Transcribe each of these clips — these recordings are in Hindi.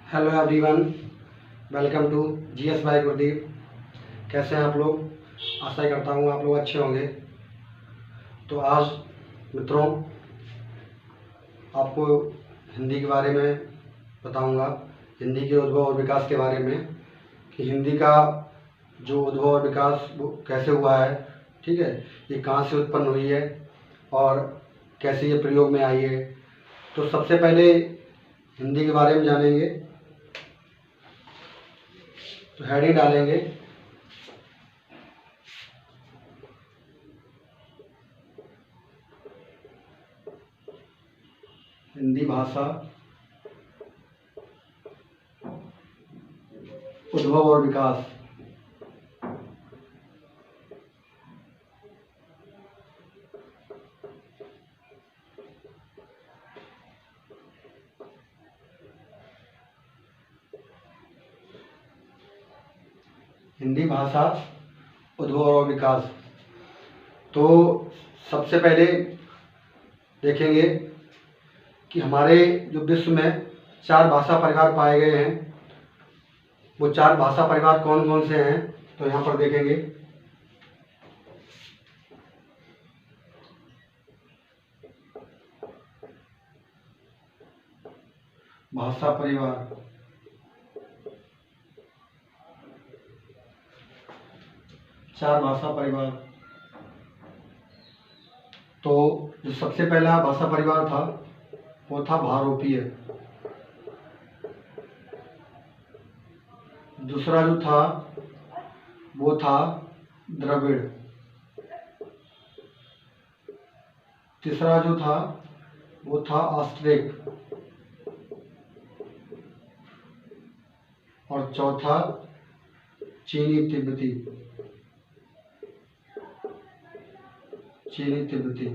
Hello everyone, welcome to GS by Gurdeep. कैसे हैं आप लोग? आशा ही करता हूँ आप लोग अच्छे होंगे। तो आज मित्रों आपको हिंदी के बारे में बताऊंगा, हिंदी के उद्भव और विकास के बारे में, कि हिंदी का जो उद्भव और विकास वो कैसे हुआ है, ठीक है, ये कहाँ से उत्पन्न हुई है और कैसे ये प्रयोग में आई है। तो सबसे पहले हिंदी के बारे में जानेंगे। तो हेडिंग डालेंगे हिंदी भाषा उद्भव और विकास। हिंदी भाषा उद्भव और विकास। तो सबसे पहले देखेंगे कि हमारे जो विश्व में 4 भाषा परिवार पाए गए हैं, वो 4 भाषा परिवार कौन कौन से हैं। तो यहाँ पर देखेंगे भाषा परिवार, चार भाषा परिवार। तो जो सबसे पहला भाषा परिवार था वो था भारोपीय। दूसरा जो था वो था द्रविड़। तीसरा जो था वो था ऑस्ट्रिक। और चौथा चीनी तिब्बती। चीनी तिब्बती,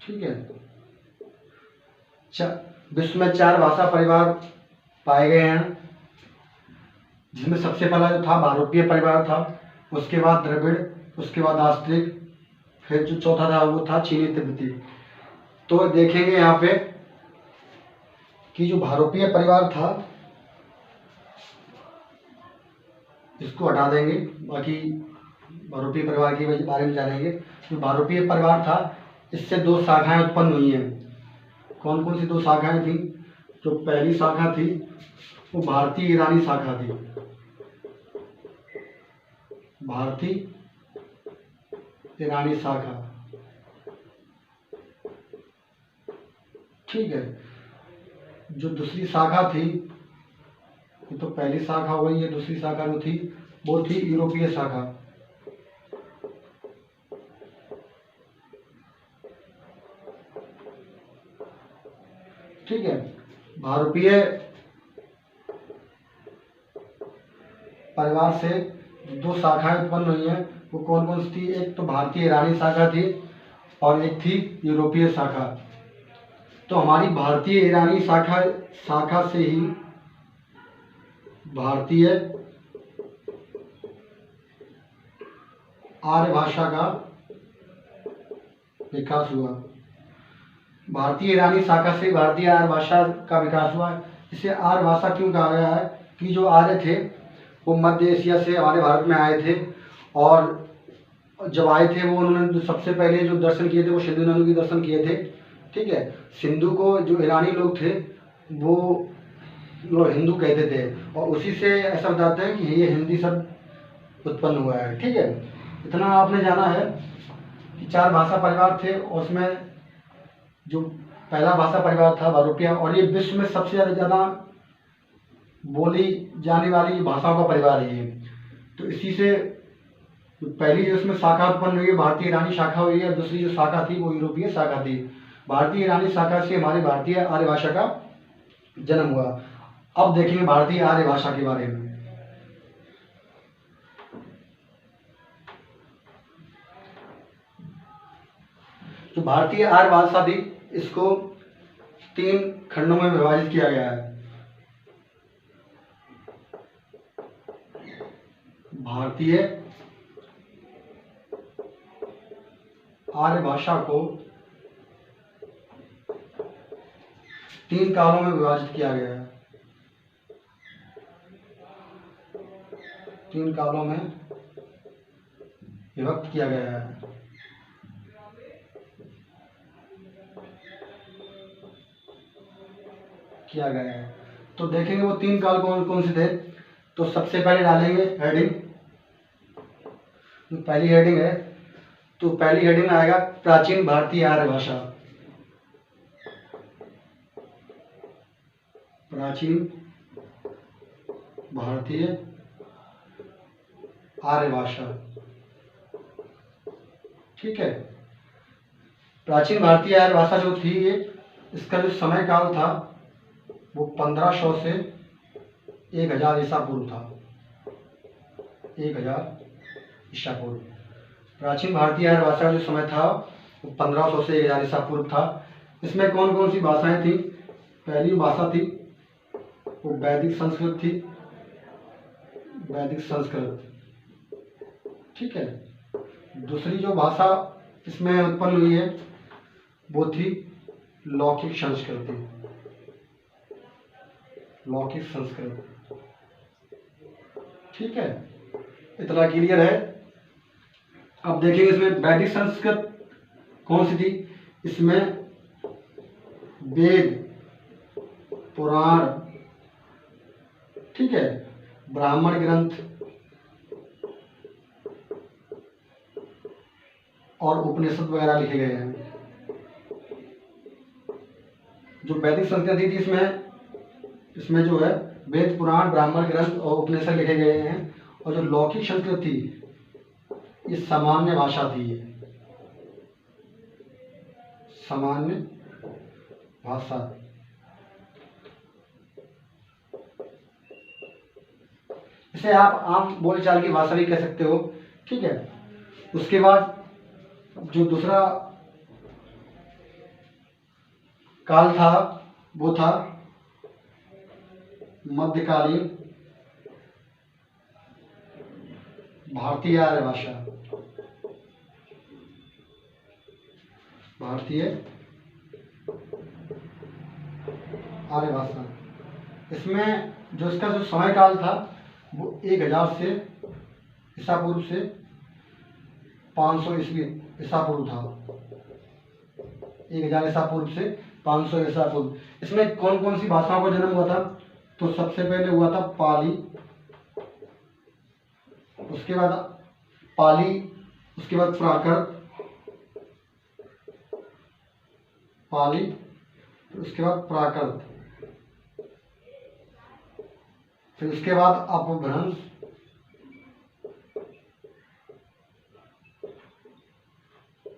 ठीक है। विश्व में 4 भाषा परिवार पाए गए हैं, जिसमें सबसे पहला जो था भारोपीय परिवार था, उसके बाद द्रविड़, उसके बाद ऑस्ट्रिक, फिर जो चौथा था वो था चीनी तिब्बती। तो देखेंगे यहाँ पे कि जो भारोपीय परिवार था इसको हटा देंगे, बाकी भारोपीय परिवार के बारे में जानेंगे। जो भारोपीय परिवार था इससे 2 शाखाएं उत्पन्न हुई हैं। कौन कौन सी 2 शाखाएं थी? जो पहली शाखा थी वो भारतीय ईरानी शाखा थी। भारतीय ईरानी शाखा, ठीक है। जो दूसरी शाखा थी, ये तो पहली शाखा हो गई, ये दूसरी शाखा जो थी वो थी यूरोपीय शाखा। ठीक है। भारोपीय परिवार से 2 शाखाएं उत्पन्न हुई हैं, वो कौन कौन सी थी? एक तो भारतीय ईरानी शाखा थी और एक थी यूरोपीय शाखा। तो हमारी भारतीय ईरानी शाखा से ही भारतीय आर्य भाषा का विकास हुआ। भारतीय ईरानी शाखा से भारतीय आर्य भाषा का विकास हुआ। इसे आर्य भाषा क्यों कहा गया है? कि जो आर्य थे वो मध्य एशिया से हमारे भारत में आए थे, और जब आए थे वो उन्होंने सबसे पहले जो दर्शन किए थे वो सिंधु नदी के दर्शन किए थे, ठीक है। सिंधु को जो ईरानी लोग थे वो लोग हिंदू कहते थे, और उसी से ऐसा बताते हैं कि ये हिंदी शब्द उत्पन्न हुआ है, ठीक है। इतना आपने जाना है कि 4 भाषा परिवार थे, और उसमें जो पहला भाषा परिवार था भारोपीय, और ये विश्व में सबसे ज़्यादा बोली जाने वाली भाषाओं का परिवार है ये। तो इसी से पहली जो इसमें शाखा उत्पन्न हुई है भारतीय ईरानी शाखा हुई है, दूसरी जो शाखा थी वो यूरोपीय शाखा थी। भारतीय ईरानी शाखा से हमारी भारतीय आर्य भाषा का जन्म हुआ। अब देखेंगे भारतीय आर्य भाषा के बारे में। जो भारतीय आर्य भाषा थी इसको 3 खंडों में विभाजित किया गया है। भारतीय आर्य भाषा को 3 कालों में विभाजित किया गया है। 3 कालों में विभक्त किया गया है। तो देखेंगे वो 3 काल कौन कौन से थे। तो सबसे पहले डालेंगे हेडिंग, पहली हेडिंग है, तो पहली हेडिंग में आएगा प्राचीन भारतीय आर्य भाषा। प्राचीन भारतीय आर्य भाषा, ठीक है। प्राचीन भारतीय आर्य भाषा जो थी ये, इसका जो समय काल था वो 1500 से 1000 ईसा पूर्व था। 1000 ईसा पूर्व। प्राचीन भारतीय आर्य भाषा का जो समय था वो 1500 से 1000 ईसा पूर्व था। इसमें कौन कौन सी भाषाएं थी? पहली भाषा थी वो वैदिक संस्कृत थी, वैदिक संस्कृत, ठीक है। दूसरी जो भाषा इसमें उत्पन्न हुई है वो थी लौकिक संस्कृति, लौकिक संस्कृत, ठीक है। इतना क्लियर है। अब देखेंगे इसमें वैदिक संस्कृत कौन सी थी। इसमें वेद, पुराण, ठीक है, ब्राह्मण ग्रंथ और उपनिषद वगैरह लिखे गए हैं। जो वैदिक संस्कृति थी इसमें जो है वेद, पुराण, ब्राह्मण ग्रंथ और उपनिषद लिखे गए हैं। और जो लौकिक संस्कृत थी ये सामान्य भाषा थी, सामान्य भाषा। इसे आप आम बोलचाल की भाषा भी कह सकते हो, ठीक है। उसके बाद जो दूसरा काल था वो था मध्यकालीन भारतीय आर्य भाषा, भारतीय आर्य भाषा। इसमें जो इसका जो समय काल था वो 1000 से ईसा पूर्व से 500 ईस्वी ईसा पूर्व था। 1000 ईसा पूर्व से 500 ईसा पूर्व। इसमें कौन कौन सी भाषाओं का जन्म हुआ था? तो सबसे पहले हुआ था पाली, उसके बाद प्राकृत, पाली, उसके बाद प्राकृत, फिर उसके बाद अपभ्रंश,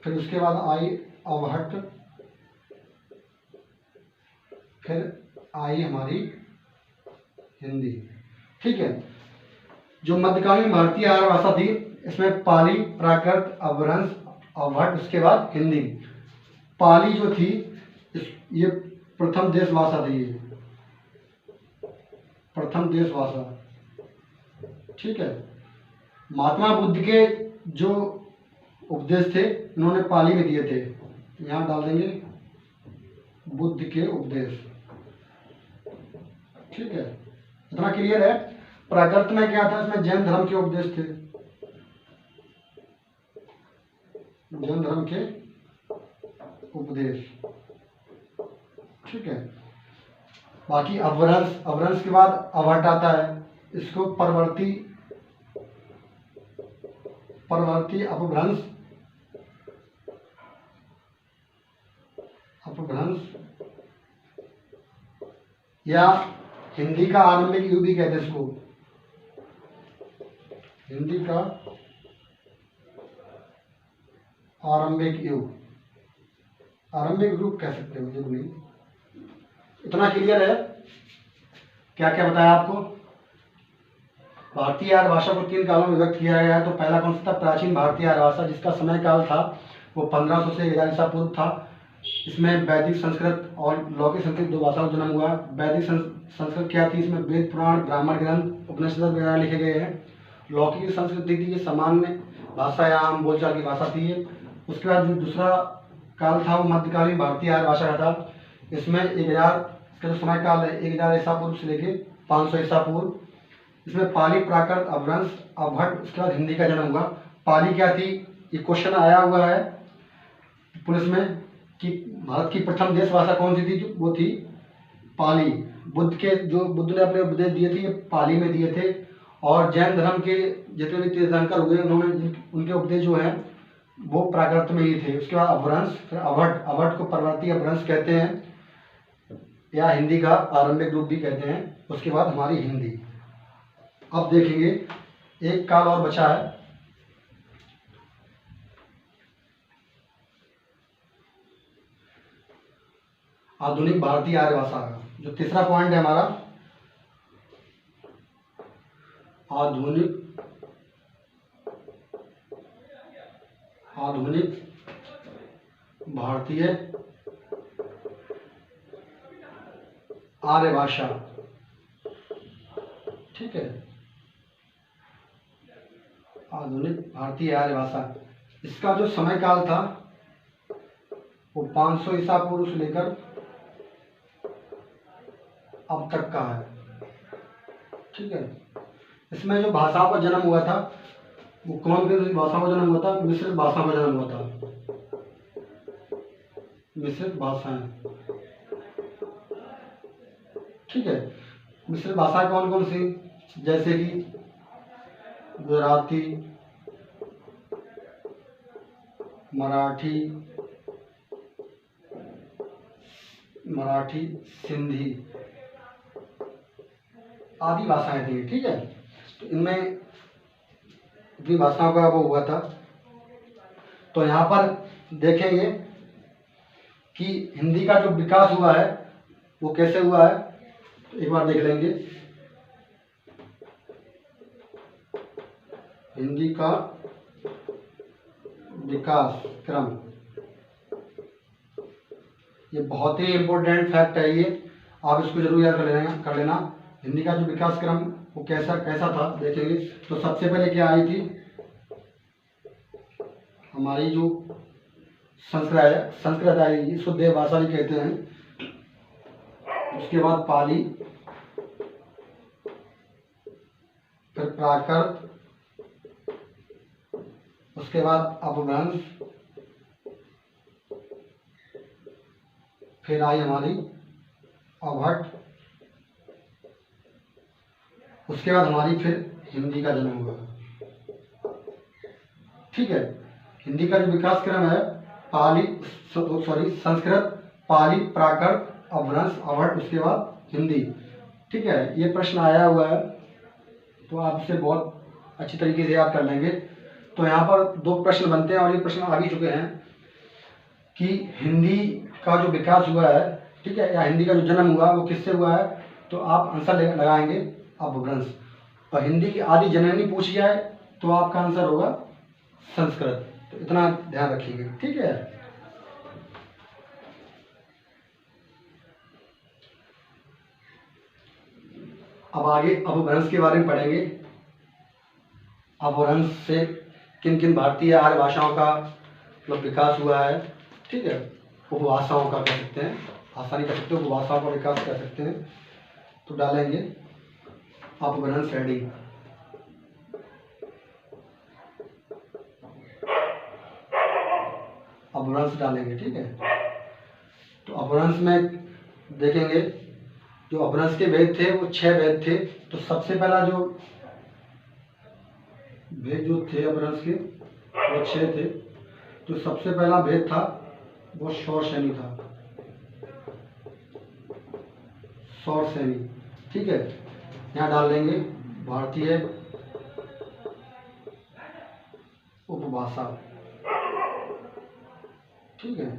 फिर उसके बाद आई अवहट्ट, फिर आई हमारी हिंदी, ठीक है। जो मध्यकालीन भारतीय आर्य भाषा थी इसमें पाली, प्राकृत, अपभ्रंश, अवहट्ट, उसके बाद हिंदी। पाली जो थी ये प्रथम देश भाषा थी, ये प्रथम देश भाषा, ठीक है। महात्मा बुद्ध के जो उपदेश थे इन्होंने पाली में दिए थे। यहाँ डाल देंगे बुद्ध के उपदेश, ठीक है। इतना क्लियर है। प्राकृत में क्या था? इसमें जैन धर्म के उपदेश थे, जैन धर्म के उपदेश, ठीक है। बाकी अपभ्रंश, अपभ्रंश के बाद अवहट्ट आता है, इसको परवर्ती अपभ्रंश, या हिंदी का आरंभिक युग भी कहते हैं इसको, हिंदी का आरंभिक युग, आरंभिक युग कह सकते हो, युग नहीं। इतना क्लियर है। क्या क्या बताया आपको? भारतीय आर्य भाषा को 3 कालों में विभक्त किया गया है। तो पहला कौन सा था? प्राचीन भारतीय आर्य भाषा, जिसका समय काल था वो 1500 से 1000 ईसा पूर्व था। इसमें वैदिक संस्कृत और लौकिक संस्कृत 2 भाषाओं का जन्म हुआ। वैदिक संस्कृत क्या थी? इसमें वेद, पुराण, ब्राह्मण ग्रंथ, उपनिषद वगैरह लिखे गए हैं। लौकिक संस्कृति थी ये सामान्य भाषा या आम बोलचाल की भाषा थी ये। उसके बाद जो दूसरा काल था वो मध्यकालीन भारतीय आर्य भाषा का था। इसमें 1000 इसका जो समय काल है 1000 ईसा पूर्व से लेके 500 ईसा पूर्व। इसमें पाली, प्राकृत, अपभ्रंश, अवहट, उसके बाद हिंदी का जन्म हुआ। पाली क्या थी, ये क्वेश्चन आया हुआ है पुलिस में कि भारत की प्रथम देश भाषा कौन सी थी, वो थी पाली। बुद्ध ने अपने उपदेश दिए थे ये पाली में दिए थे। और जैन धर्म के जितने भी तीर्थंकर हुए उन्होंने उनके उपदेश जो हैं वो प्राकृत में ही थे। उसके बाद अपभ्रंश, फिर अवहट। अवहट को परवर्ती अपभ्रंश कहते हैं या हिंदी का आरंभिक रूप भी कहते हैं। उसके बाद हमारी हिंदी। अब देखेंगे एक काल और बचा है, आधुनिक भारतीय आर्य भाषा का। जो तीसरा पॉइंट है हमारा, आधुनिक भारतीय आर्य भाषा। ठीक है, आधुनिक भारतीय आर्य भाषा। इसका जो समय काल था वो 500 ईसा पूर्व से लेकर अब तक का है। ठीक है, इसमें जो भाषाओं का जन्म हुआ था वो कौन सी भाषाओं का जन्म हुआ था, मिश्रित भाषाओं का जन्म हुआ था। मिश्रित भाषाएं। ठीक है, मिश्रित भाषाएं कौन कौन सी, जैसे कि गुजराती, मराठी, सिंधी आदि भाषाएं थी। ठीक है, तो इनमें इतनी भाषाओं का वो हुआ था। तो यहाँ पर देखेंगे कि हिंदी का जो विकास हुआ है वो कैसे हुआ है, तो एक बार देख लेंगे। हिंदी का विकास क्रम, ये बहुत ही इम्पोर्टेंट फैक्ट है, ये आप इसको जरूर याद कर लेना। हिंदी का जो विकास क्रम वो कैसा था देखेंगे। तो सबसे पहले क्या आई थी, हमारी जो संस्कृत आई, शुद्ध भाषा भी कहते हैं। उसके बाद पाली, फिर प्राकृत, उसके बाद अपभ्रंश, फिर आई हमारी अवहट, उसके बाद हमारी फिर हिंदी का जन्म हुआ। ठीक है, हिंदी का जो विकास क्रम है संस्कृत, पाली, प्राकृत, अपभ्रंश, अवहट, उसके बाद हिंदी। ठीक है, ये प्रश्न आया हुआ है तो आप इसे बहुत अच्छी तरीके से याद कर लेंगे। तो यहाँ पर दो प्रश्न बनते हैं और ये प्रश्न आ भी चुके हैं कि हिंदी का जो विकास हुआ है, ठीक है, या हिंदी का जो जन्म हुआ वो किससे हुआ है, तो आप आंसर लगाएंगे अपभ्रंश। और हिंदी की आदि जननी पूछी जाए तो आपका आंसर होगा संस्कृत। तो इतना ध्यान रखिएगा। ठीक है, अब आगे अपभ्रंश के बारे में पढ़ेंगे। अपभ्रंश से किन किन भारतीय आर्य भाषाओं का मतलब विकास हुआ है। ठीक है, उपभाषाओं का कह सकते हैं, भाषा नहीं कह सकते, उपभाषाओं का विकास कर सकते हैं। तो डालेंगे अपभ्रंश हेडिंग। अपभ्रंश डालेंगे। ठीक है, तो अपभ्रंश में देखेंगे जो अपभ्रंश के भेद थे वो 6 भेद थे। तो सबसे पहला जो भेद जो थे अपभ्रंश के वो 6 थे। तो सबसे पहला भेद था वो शौर श्रेणी था, शौर श्रेणी। ठीक है, यहाँ डाल देंगे भारतीय उपभाषा। ठीक है,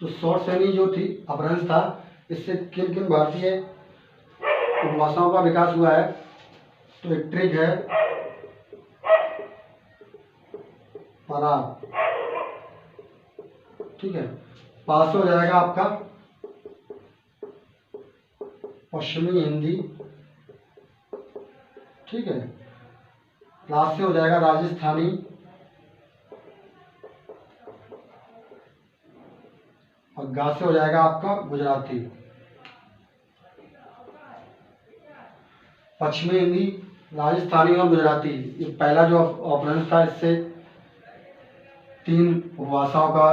तो शौर श्रेणी जो थी अपभ्रंश था, इससे किन किन भारतीय उपभाषाओं का विकास हुआ है। तो एक ट्रिक है पराग। ठीक है, पास हो जाएगा आपका पश्चिमी हिंदी। ठीक है, लास्ट से हो जाएगा राजस्थानी, और गा से हो जाएगा आपका गुजराती। पश्चिमी हिंदी, राजस्थानी और गुजराती। ये पहला जो अपभ्रंश था, इससे 3 उपभाषाओं का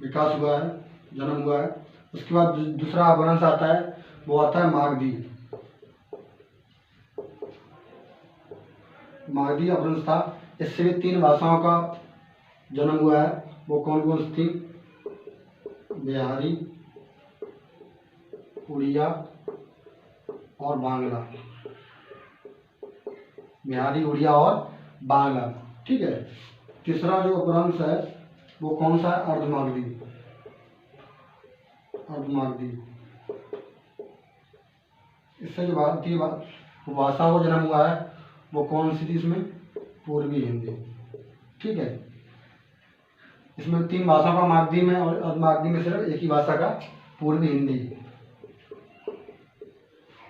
विकास हुआ है, जन्म हुआ है। उसके बाद दूसरा अपभ्रंश आता है, वो आता है मागधी। मागधी अपभ्रंश था, इससे भी 3 भाषाओं का जन्म हुआ है। वो कौन कौन सी थी? बिहारी, उड़िया और बांग्ला। बिहारी, उड़िया और बांग्ला, ठीक है। तीसरा जो अपभ्रंश है वो कौन सा है? अर्धमागधी। अर्धमागधी, इससे जो भारतीय भाषा को जन्म हुआ है वो कौन सी थी इसमें? पूर्वी हिंदी, ठीक है। इसमें 3 भाषा का मागधी में और अर्धमागधी में सिर्फ एक ही भाषा का पूर्वी हिंदी,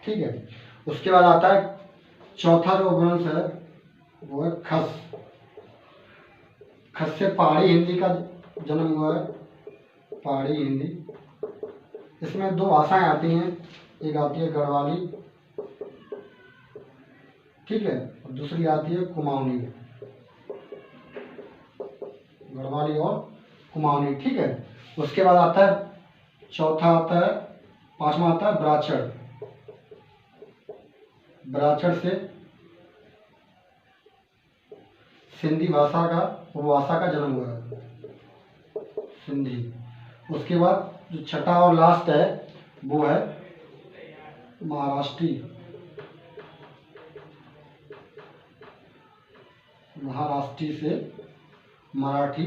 ठीक है। उसके बाद आता है चौथा जो अपभ्रंश है वो है खस। खस से पहाड़ी हिंदी का जन्म हुआ है, पहाड़ी हिंदी। इसमें 2 भाषाएं आती हैं, एक आती है गढ़वाली, ठीक है, और दूसरी आती है कुमाऊनी। गढ़वाली और कुमाऊनी, ठीक है। उसके बाद आता है पांचवा आता है ब्राह्मण। ब्राह्मण से सिंधी भाषा का उपभाषा का जन्म हुआ है, सिंधी। उसके बाद जो छठा और लास्ट है वो है महाराष्ट्री। महाराष्ट्री से मराठी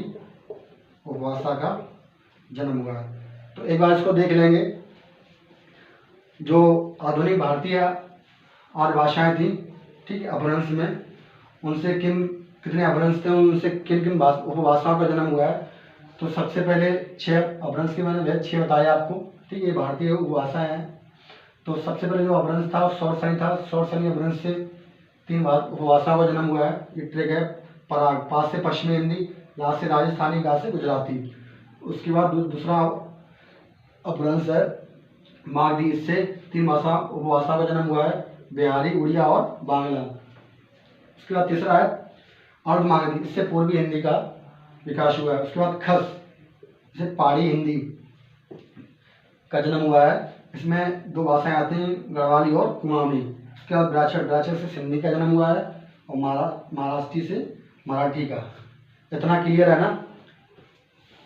उपभाषा का जन्म हुआ है। तो एक बार इसको देख लेंगे। जो आधुनिक भारतीय आर्य भाषाएं थी, ठीक है, अपभ्रंश में उनसे कितने अपभ्रंश थे, उनसे किन किन उपभाषाओं का जन्म हुआ है। तो सबसे पहले 6 अपभ्रंश के मैंने 6 बताए आपको, ठीक है, भारतीय उपभाषाएं हैं। तो सबसे पहले जो अपभ्रंश था शौर सनी था। शौर सनी अपभ्रंश से 3 उपभाषाओं का जन्म हुआ है। ये ट्रेक है पराग, पास से पश्चिमी हिंदी, ला से राजस्थानी, गा से गुजराती। उसके बाद दूसरा अपभ्रंश है मागधी, इससे 3 उपभाषा का जन्म हुआ है, बिहारी, उड़िया और बांग्ला। उसके बाद तीसरा है अर्धमागधी, इससे पूर्वी हिंदी का विकास हुआ है। उसके बाद खस, इससे पहाड़ी हिंदी का जन्म हुआ है। इसमें 2 भाषाएं आती हैं, गढ़वाली और कुमाऊनी। उसके बाद ब्राह्मण से सिंधी का जन्म हुआ है और महाराष्ट्री से मराठी का। इतना क्लियर है ना?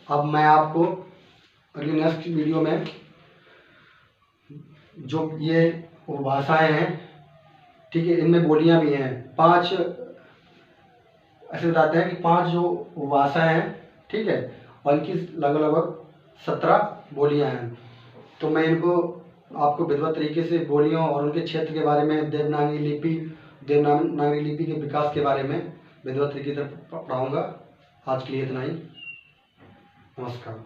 अब मैं आपको अगली नेक्स्ट वीडियो में जो ये उपभाषाएं हैं, ठीक है, इनमें बोलियां भी हैं 5, ऐसे बताते हैं कि 5 जो उपभाषाएं हैं, ठीक है, और इनकी लगभग 17 बोलियां हैं। तो मैं इनको आपको विधिवत तरीके से बोलियों और उनके क्षेत्र के बारे में, देवनागरी लिपि के विकास के बारे में विधिवत तरीके से पढ़ाऊँगा। आज के लिए इतना ही। नमस्कार।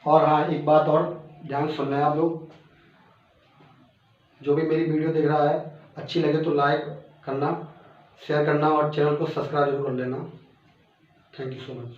और हाँ, एक बात और ध्यान सुनना है आप लोग, जो भी मेरी वीडियो देख रहा है, अच्छी लगे तो लाइक करना, शेयर करना और चैनल को सब्सक्राइब जरूर कर लेना। Thank you so much.